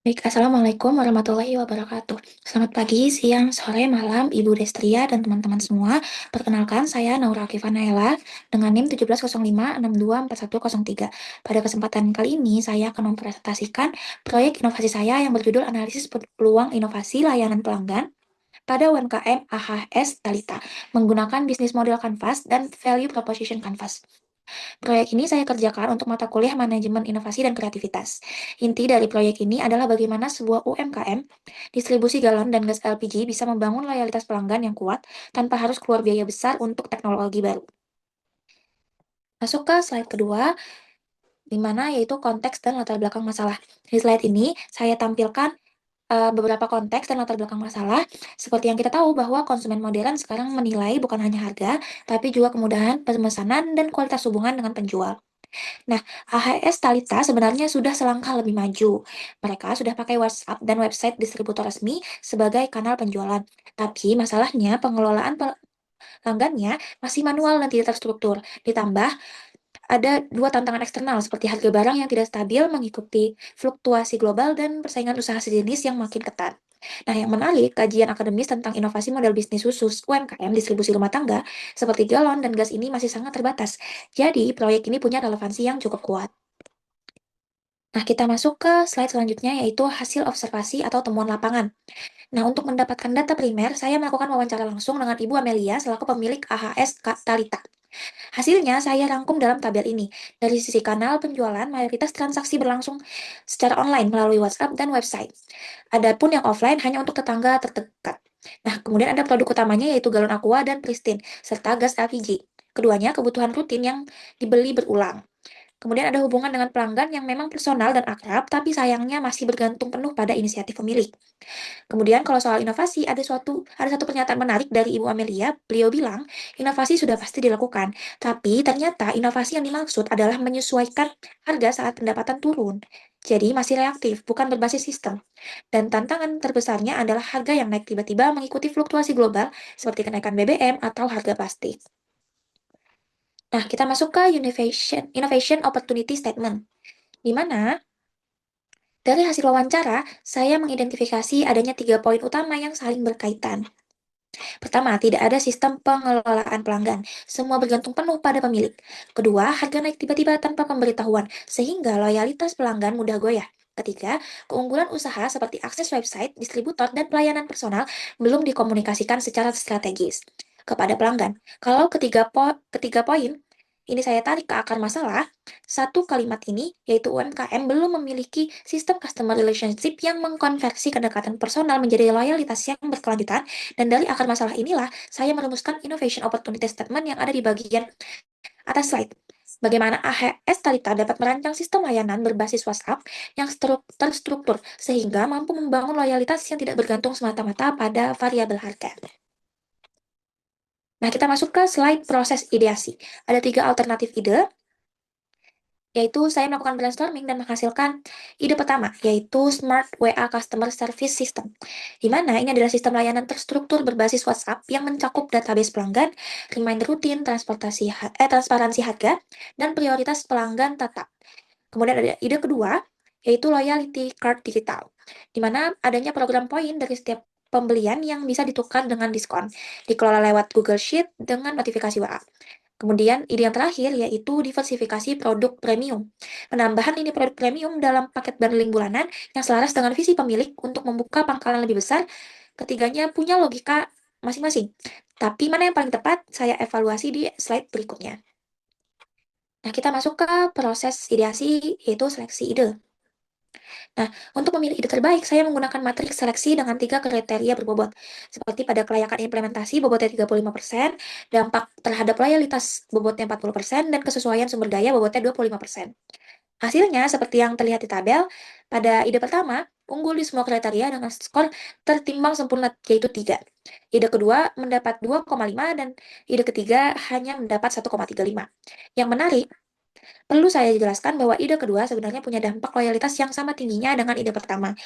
Baik, Assalamualaikum warahmatullahi wabarakatuh. Selamat pagi, siang, sore, malam, Ibu Destria dan teman-teman semua. Perkenalkan, saya Naura Akifah Naila dengan NIM 1705624103. Pada kesempatan kali ini, saya akan mempresentasikan proyek inovasi saya yang berjudul Analisis Peluang Inovasi Layanan Pelanggan pada UMKM AHS Talita, menggunakan bisnis model Canvas dan Value Proposition Canvas. Proyek ini saya kerjakan untuk mata kuliah Manajemen Inovasi dan Kreativitas. Inti dari proyek ini adalah bagaimana sebuah UMKM, distribusi galon dan gas LPG bisa membangun loyalitas pelanggan yang kuat tanpa harus keluar biaya besar untuk teknologi baru. Masuk ke slide kedua, di mana yaitu konteks dan latar belakang masalah. Di slide ini, saya tampilkan beberapa konteks dan latar belakang masalah. Seperti yang kita tahu bahwa konsumen modern sekarang menilai bukan hanya harga, tapi juga kemudahan pemesanan dan kualitas hubungan dengan penjual. Nah, AHS Talita sebenarnya sudah selangkah lebih maju. Mereka sudah pakai WhatsApp dan website distributor resmi sebagai kanal penjualan. Tapi masalahnya pengelolaan pelanggannya masih manual dan tidak terstruktur. Ditambah ada dua tantangan eksternal seperti harga barang yang tidak stabil mengikuti fluktuasi global dan persaingan usaha sejenis yang makin ketat. Nah, yang menarik, kajian akademis tentang inovasi model bisnis khusus UMKM distribusi rumah tangga seperti galon dan gas ini masih sangat terbatas. Jadi, proyek ini punya relevansi yang cukup kuat. Nah, kita masuk ke slide selanjutnya yaitu hasil observasi atau temuan lapangan. Nah, untuk mendapatkan data primer, saya melakukan wawancara langsung dengan Ibu Amelia selaku pemilik AHS Talita. Hasilnya saya rangkum dalam tabel ini. Dari sisi kanal penjualan, mayoritas transaksi berlangsung secara online melalui WhatsApp dan website. Adapun yang offline hanya untuk tetangga terdekat. Nah, kemudian ada produk utamanya yaitu galon aqua dan Pristine, serta gas LPG. Keduanya kebutuhan rutin yang dibeli berulang. Kemudian ada hubungan dengan pelanggan yang memang personal dan akrab, tapi sayangnya masih bergantung penuh pada inisiatif pemilik. Kemudian kalau soal inovasi, ada satu pernyataan menarik dari Ibu Amelia. Beliau bilang, inovasi sudah pasti dilakukan, tapi ternyata inovasi yang dimaksud adalah menyesuaikan harga saat pendapatan turun. Jadi masih reaktif, bukan berbasis sistem. Dan tantangan terbesarnya adalah harga yang naik tiba-tiba mengikuti fluktuasi global seperti kenaikan BBM atau harga plastik. Nah, kita masuk ke Innovation Opportunity Statement, di mana dari hasil wawancara, saya mengidentifikasi adanya 3 poin utama yang saling berkaitan. Pertama, tidak ada sistem pengelolaan pelanggan. Semua bergantung penuh pada pemilik. Kedua, harga naik tiba-tiba tanpa pemberitahuan, sehingga loyalitas pelanggan mudah goyah. Ketiga, keunggulan usaha seperti akses website, distributor, dan pelayanan personal belum dikomunikasikan secara strategis kepada pelanggan. Kalau ketiga poin ini saya tarik ke akar masalah, satu kalimat ini, yaitu UMKM belum memiliki sistem customer relationship yang mengkonversi kedekatan personal menjadi loyalitas yang berkelanjutan, dan dari akar masalah inilah saya merumuskan Innovation Opportunity Statement yang ada di bagian atas slide. Bagaimana AHS Talita dapat merancang sistem layanan berbasis WhatsApp yang terstruktur sehingga mampu membangun loyalitas yang tidak bergantung semata-mata pada variabel harga. Nah, kita masuk ke slide proses ideasi. Ada 3 alternatif ide, yaitu saya melakukan brainstorming dan menghasilkan ide pertama, yaitu Smart WA Customer Service System, di mana ini adalah sistem layanan terstruktur berbasis WhatsApp yang mencakup database pelanggan, reminder rutin, transparansi harga, dan prioritas pelanggan tetap. Kemudian ada ide kedua, yaitu Loyalty Card Digital, di mana adanya program poin dari setiap pembelian yang bisa ditukar dengan diskon, dikelola lewat Google Sheet dengan notifikasi WA. Kemudian ide yang terakhir yaitu diversifikasi produk premium. Penambahan ini produk premium dalam paket bundling bulanan yang selaras dengan visi pemilik untuk membuka pangkalan lebih besar. Ketiganya punya logika masing-masing. Tapi mana yang paling tepat saya evaluasi di slide berikutnya. Nah, kita masuk ke proses ideasi yaitu seleksi ide. Nah, untuk memilih ide terbaik, saya menggunakan matriks seleksi dengan 3 kriteria berbobot. Seperti pada kelayakan implementasi bobotnya 35%, dampak terhadap loyalitas bobotnya 40%, dan kesesuaian sumber daya bobotnya 25%. Hasilnya, seperti yang terlihat di tabel, pada ide pertama, unggul di semua kriteria dengan skor tertimbang sempurna yaitu 3. Ide kedua mendapat 2,5 dan ide ketiga hanya mendapat 1,35. Yang menarik, perlu saya jelaskan bahwa ide kedua sebenarnya punya dampak loyalitas yang sama tingginya dengan ide pertama,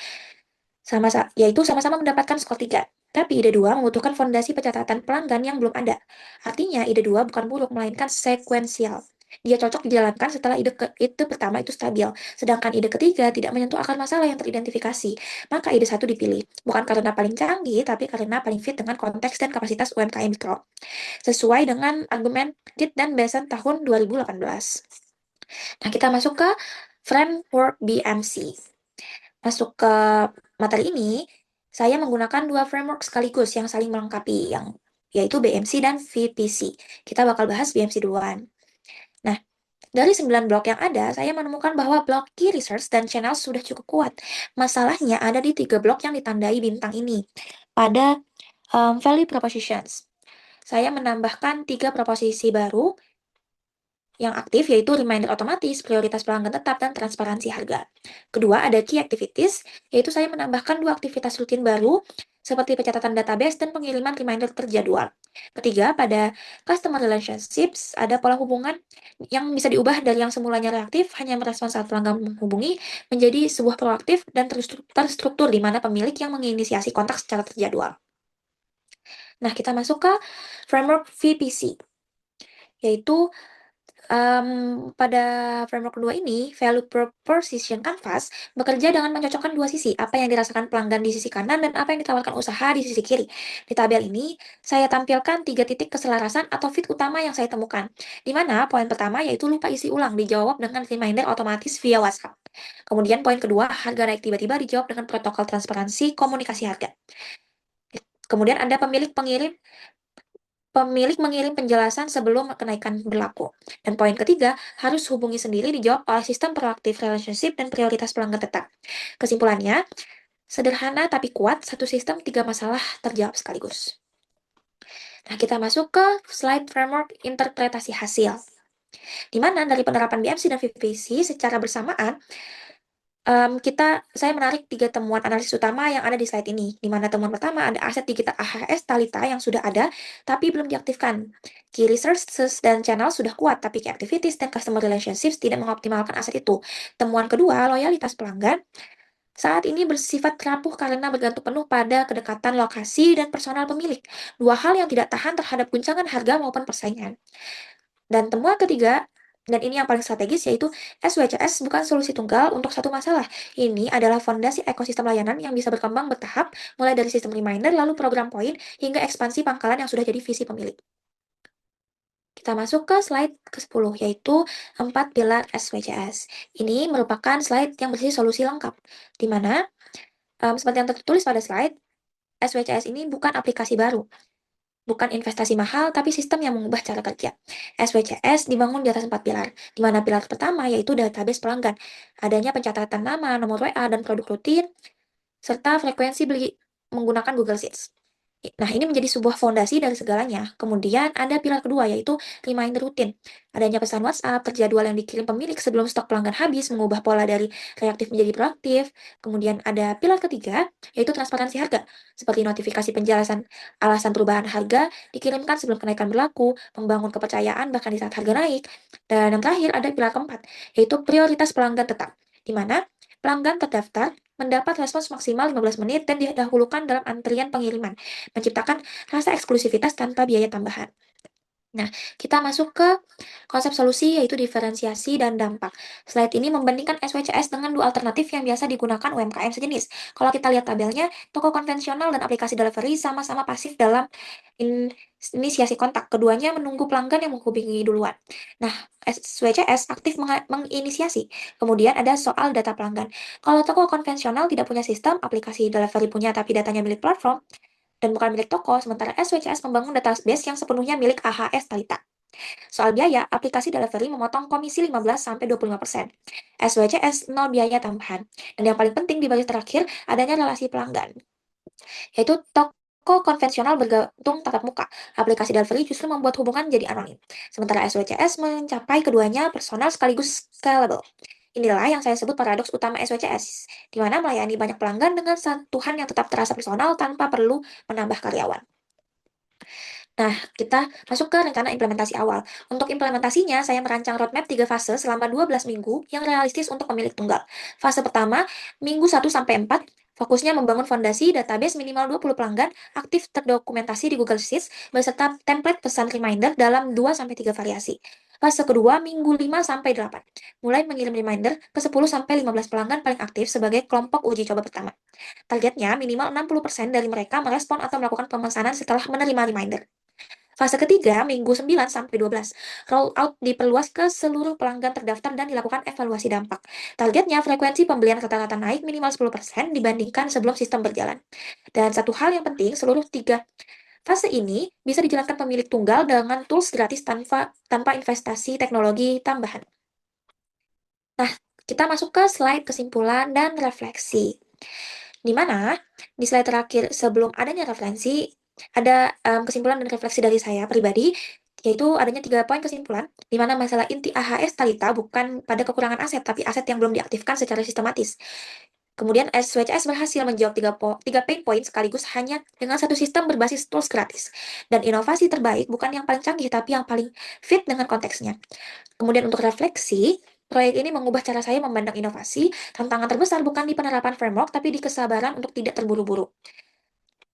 yaitu sama-sama mendapatkan skor 3. Tapi ide 2 membutuhkan fondasi pencatatan pelanggan yang belum ada. Artinya, ide 2 bukan buruk, melainkan sekuensial. Dia cocok dijalankan setelah ide pertama itu stabil, sedangkan ide ketiga tidak menyentuh akar masalah yang teridentifikasi. Maka ide satu dipilih, bukan karena paling canggih, tapi karena paling fit dengan konteks dan kapasitas UMKM Mikro, sesuai dengan argumen Dit dan Besan tahun 2018. Nah, kita masuk ke framework BMC. Masuk ke materi ini, saya menggunakan dua framework sekaligus yang saling melengkapi, yaitu BMC dan VPC. Kita bakal bahas BMC duluan. Nah, dari 9 blok yang ada, saya menemukan bahwa blok key research dan channel sudah cukup kuat. Masalahnya ada di 3 blok yang ditandai bintang ini. Pada value propositions, saya menambahkan 3 proposisi baru yang aktif, yaitu reminder otomatis, prioritas pelanggan tetap, dan transparansi harga. Kedua, ada key activities, yaitu saya menambahkan 2 aktivitas rutin baru, seperti pencatatan database dan pengiriman reminder terjadwal. Ketiga, pada customer relationships, ada pola hubungan yang bisa diubah dari yang semulanya reaktif, hanya merespons saat pelanggan menghubungi, menjadi sebuah proaktif dan terstruktur di mana pemilik yang menginisiasi kontak secara terjadwal. Nah, kita masuk ke framework VPC, yaitu pada framework kedua ini, value proposition canvas bekerja dengan mencocokkan dua sisi, apa yang dirasakan pelanggan di sisi kanan dan apa yang ditawarkan usaha di sisi kiri. Di tabel ini, saya tampilkan 3 titik keselarasan atau fit utama yang saya temukan, di mana poin pertama yaitu lupa isi ulang dijawab dengan reminder otomatis via WhatsApp. Kemudian poin kedua, harga naik tiba-tiba dijawab dengan protokol transparansi komunikasi harga. Kemudian ada Pemilik mengirim penjelasan sebelum kenaikan berlaku. Dan poin ketiga, harus hubungi sendiri dijawab oleh sistem proaktif relationship dan prioritas pelanggan tetap. Kesimpulannya, sederhana tapi kuat, satu sistem, 3 masalah terjawab sekaligus. Nah, kita masuk ke slide framework interpretasi hasil. Di mana dari penerapan BMC dan VPC secara bersamaan, saya menarik 3 temuan analisis utama yang ada di slide ini, di mana temuan pertama ada aset digital AHS Talita yang sudah ada, tapi belum diaktifkan. Key resources dan channel sudah kuat, tapi key activities dan customer relationships tidak mengoptimalkan aset itu. Temuan kedua, loyalitas pelanggan saat ini bersifat rapuh karena bergantung penuh pada kedekatan lokasi dan personal pemilik. Dua hal yang tidak tahan terhadap guncangan harga maupun persaingan. Dan temuan ketiga, dan ini yang paling strategis, yaitu SWCS bukan solusi tunggal untuk satu masalah. Ini adalah fondasi ekosistem layanan yang bisa berkembang bertahap, mulai dari sistem reminder, lalu program poin, hingga ekspansi pangkalan yang sudah jadi visi pemilik. Kita masuk ke slide ke-10, yaitu 4 pilar SWCS. Ini merupakan slide yang berisi solusi lengkap, di mana, seperti yang tertulis pada slide, SWCS ini bukan aplikasi baru, bukan investasi mahal, tapi sistem yang mengubah cara kerja. SWCS dibangun di atas 4 pilar, di mana pilar pertama yaitu database pelanggan, adanya pencatatan nama, nomor WA, dan produk rutin, serta frekuensi beli menggunakan Google Sheets. Nah, ini menjadi sebuah fondasi dari segalanya. Kemudian ada pilar kedua, yaitu reminder rutin. Adanya pesan WhatsApp, terjadwal yang dikirim pemilik sebelum stok pelanggan habis, mengubah pola dari reaktif menjadi proaktif. Kemudian ada pilar ketiga, yaitu transparansi harga, seperti notifikasi penjelasan alasan perubahan harga, dikirimkan sebelum kenaikan berlaku, membangun kepercayaan bahkan di saat harga naik. Dan yang terakhir ada pilar keempat, yaitu prioritas pelanggan tetap, di mana pelanggan terdaftar mendapat respons maksimal 15 menit dan didahulukan dalam antrian pengiriman, menciptakan rasa eksklusivitas tanpa biaya tambahan. Nah, kita masuk ke konsep solusi, yaitu diferensiasi dan dampak. Slide ini membandingkan SWCS dengan dua alternatif yang biasa digunakan UMKM sejenis. Kalau kita lihat tabelnya, toko konvensional dan aplikasi delivery sama-sama pasif dalam inisiasi kontak. Keduanya menunggu pelanggan yang menghubungi duluan. Nah, SWCS aktif menginisiasi. Kemudian ada soal data pelanggan. Kalau toko konvensional tidak punya sistem, aplikasi delivery punya tapi datanya milik platform, dan bukan milik toko, sementara SWCS membangun database yang sepenuhnya milik AHS Talita. Soal biaya, aplikasi delivery memotong komisi 15-25%. SWCS 0 biaya tambahan. Dan yang paling penting di bagian terakhir, adanya relasi pelanggan, yaitu toko konvensional bergantung tatap muka. Aplikasi delivery justru membuat hubungan jadi anonim. Sementara SWCS mencapai keduanya personal sekaligus scalable. Inilah yang saya sebut paradoks utama SWCS, di mana melayani banyak pelanggan dengan sentuhan yang tetap terasa personal tanpa perlu menambah karyawan. Nah, kita masuk ke rencana implementasi awal. Untuk implementasinya, saya merancang roadmap 3 fase selama 12 minggu yang realistis untuk pemilik tunggal. Fase pertama, minggu 1 sampai 4, Fokusnya membangun fondasi database minimal 20 pelanggan aktif terdokumentasi di Google Sheets beserta template pesan reminder dalam 2-3 variasi. Fase kedua, minggu 5-8. Mulai mengirim reminder ke 10-15 pelanggan paling aktif sebagai kelompok uji coba pertama. Targetnya minimal 60% dari mereka merespon atau melakukan pemesanan setelah menerima reminder. Fase ketiga, minggu 9-12. Rollout diperluas ke seluruh pelanggan terdaftar dan dilakukan evaluasi dampak. Targetnya, frekuensi pembelian rata-rata naik minimal 10% dibandingkan sebelum sistem berjalan. Dan satu hal yang penting, seluruh tiga fase ini bisa dijalankan pemilik tunggal dengan tools gratis tanpa investasi teknologi tambahan. Nah, kita masuk ke slide kesimpulan dan refleksi. Di mana di slide terakhir sebelum adanya referensi, ada kesimpulan dan refleksi dari saya pribadi, yaitu adanya 3 poin kesimpulan, di mana masalah inti AHS Thalita bukan pada kekurangan aset, tapi aset yang belum diaktifkan secara sistematis. Kemudian SWCS berhasil menjawab 3 pain point sekaligus hanya dengan satu sistem berbasis tools gratis. Dan inovasi terbaik bukan yang paling canggih, tapi yang paling fit dengan konteksnya. Kemudian untuk refleksi, proyek ini mengubah cara saya memandang inovasi. Tantangan terbesar bukan di penerapan framework, tapi di kesabaran untuk tidak terburu-buru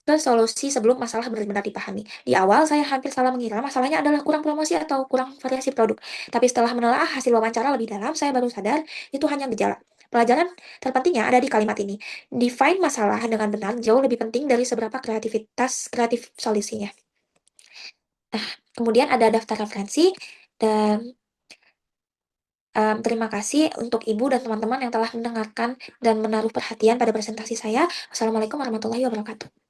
ke solusi sebelum masalah benar-benar dipahami. Di awal, saya hampir salah mengira masalahnya adalah kurang promosi atau kurang variasi produk. Tapi setelah menelaah hasil wawancara lebih dalam, saya baru sadar itu hanya gejala. Pelajaran terpentingnya ada di kalimat ini. Define masalah dengan benar jauh lebih penting dari seberapa kreatif solusinya. Nah, kemudian ada daftar referensi dan terima kasih untuk Ibu dan teman-teman yang telah mendengarkan dan menaruh perhatian pada presentasi saya. Wassalamualaikum warahmatullahi wabarakatuh.